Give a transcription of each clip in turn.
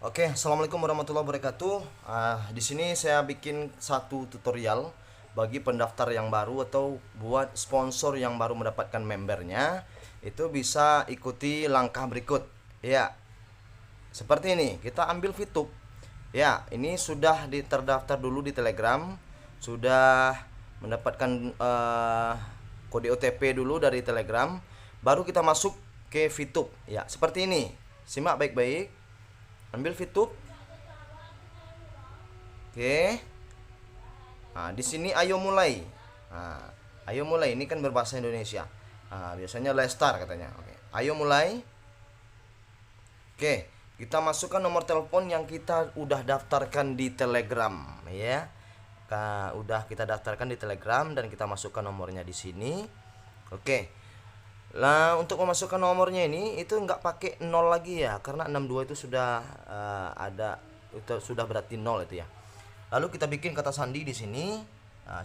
Oke, assalamualaikum warahmatullahi wabarakatuh. Di sini saya bikin satu tutorial bagi pendaftar yang baru atau buat sponsor yang baru mendapatkan membernya. Itu bisa ikuti langkah berikut. Ya, seperti ini. Kita ambil VTube. Ya, ini sudah terdaftar dulu di Telegram, sudah mendapatkan kode OTP dulu dari Telegram, baru kita masuk ke VTube. Ya, seperti ini. Simak baik-baik. Ambil VTube. Oke. Nah, di sini ayo mulai. Nah, ayo mulai ini kan berbahasa Indonesia. Biasanya Lestar katanya. Oke. Ayo mulai. Oke, kita masukkan nomor telepon yang kita udah daftarkan di Telegram ya. Udah kita daftarkan di Telegram dan kita masukkan nomornya di sini. Oke. Nah, untuk memasukkan nomornya ini itu nggak pakai 0 lagi ya, karena 62 itu sudah ada, itu sudah berarti 0 itu ya. Lalu kita bikin kata sandi di sini.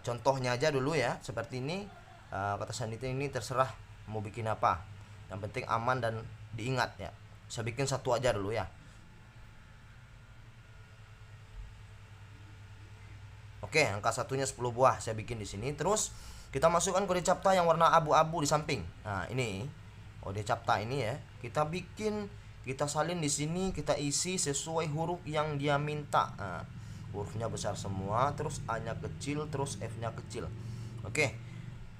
Contohnya aja dulu ya, seperti ini. Kata sandi ini terserah mau bikin apa. Yang penting aman dan diingat ya. Saya bikin satu aja dulu ya. Oke, angka satunya 10 buah saya bikin di sini. Terus kita masukkan kode captcha yang warna abu-abu di samping. Nah, ini kode captcha ini ya. Kita bikin, kita salin di sini, kita isi sesuai huruf yang dia minta. Nah, hurufnya besar semua, terus A-nya kecil, terus F-nya kecil. Oke.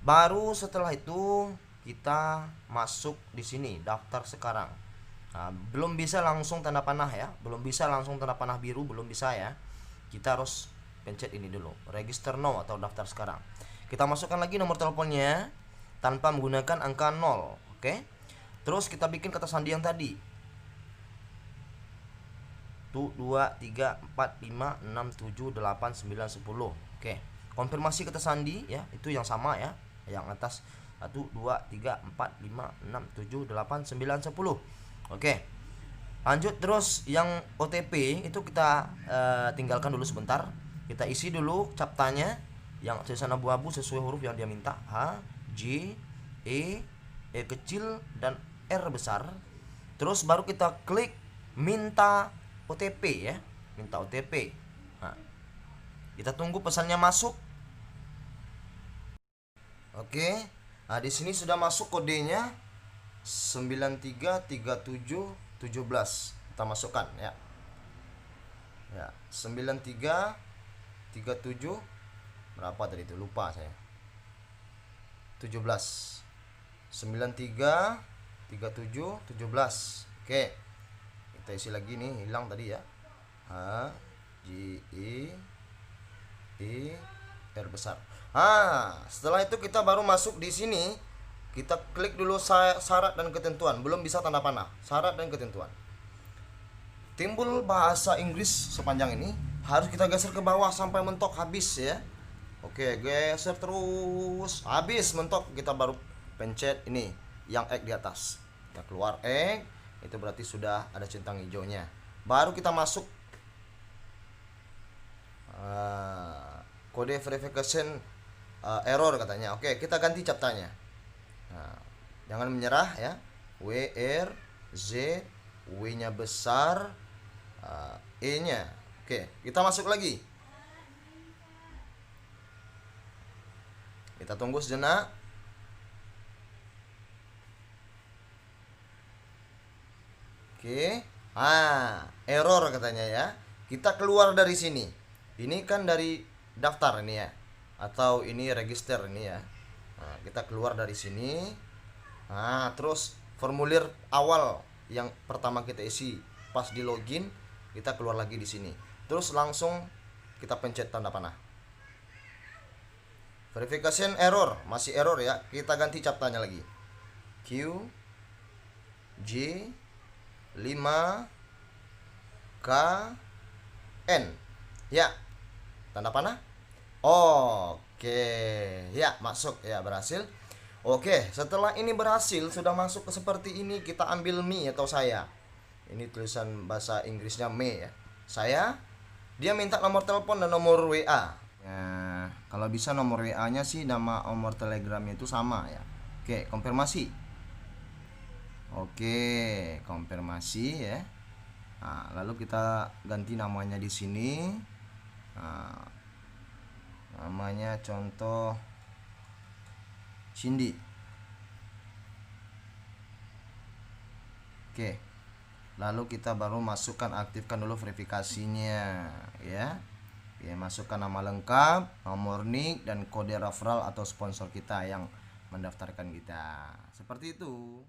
Baru setelah itu kita masuk di sini, daftar sekarang. Nah, belum bisa langsung tanda panah ya, belum bisa langsung tanda panah biru, belum bisa ya. Kita harus pencet ini dulu, register now atau daftar sekarang. Kita masukkan lagi nomor teleponnya tanpa menggunakan angka 0. Oke. Terus kita bikin kata sandi yang tadi. 1 2 3 4 5 6 7 8 9 10. Oke. Konfirmasi kata sandi ya, itu yang sama ya. Yang atas 1 2 3 4 5 6 7 8 9 10. Oke. Lanjut terus yang OTP itu kita tinggalkan dulu sebentar. Kita isi dulu captanya yang tulisan abu-abu sesuai huruf yang dia minta. H, J, E kecil dan R besar. Terus baru kita klik minta OTP ya, minta OTP. Nah, kita tunggu pesannya masuk. Oke. Nah, di sini sudah masuk kodenya 933717. Kita masukkan ya. Ya, 9337 berapa tadi itu, lupa saya. 17 933717. Oke, kita isi lagi nih, hilang tadi ya. H J E R besar. Setelah itu kita baru masuk di sini. Kita klik dulu syarat dan ketentuan. Belum bisa tanda panah, syarat dan ketentuan. Timbul bahasa Inggris sepanjang ini, harus kita geser ke bawah sampai mentok habis ya. Oke, geser terus habis mentok, kita baru pencet ini yang X di atas. Kita keluar X, itu berarti sudah ada centang hijaunya. Baru kita masuk kode verification error katanya. Oke, kita ganti captanya. Nah, jangan menyerah ya. WR Z, W-nya besar, E-nya. Oke, kita masuk lagi. Kita tunggu sejenak. Oke. Error katanya ya. Kita keluar dari sini. Ini kan dari daftar ini ya, atau ini register ini ya. Nah, kita keluar dari sini. Terus formulir awal yang pertama kita isi pas di login, kita keluar lagi di sini. Terus langsung kita pencet tanda panah. Verification error, masih error ya. Kita ganti captanya lagi. Q J 5 K N. Ya. Tanda panah. Oke. Ya, masuk ya, berhasil. Oke, setelah ini berhasil, sudah masuk ke seperti ini, kita ambil me atau saya. Ini tulisan bahasa Inggrisnya me ya. Saya. Dia minta nomor telepon dan nomor WA. Nah, kalau bisa nomor WA-nya sih nama nomor Telegramnya itu sama ya. Oke, konfirmasi. Oke, konfirmasi ya. Nah, lalu kita ganti namanya di sini. Nah, namanya contoh Cindy. Oke. Lalu kita baru masukkan, aktifkan dulu verifikasinya ya. Ya, masukkan nama lengkap, nomor NIK, dan kode referral atau sponsor kita yang mendaftarkan kita. Seperti itu.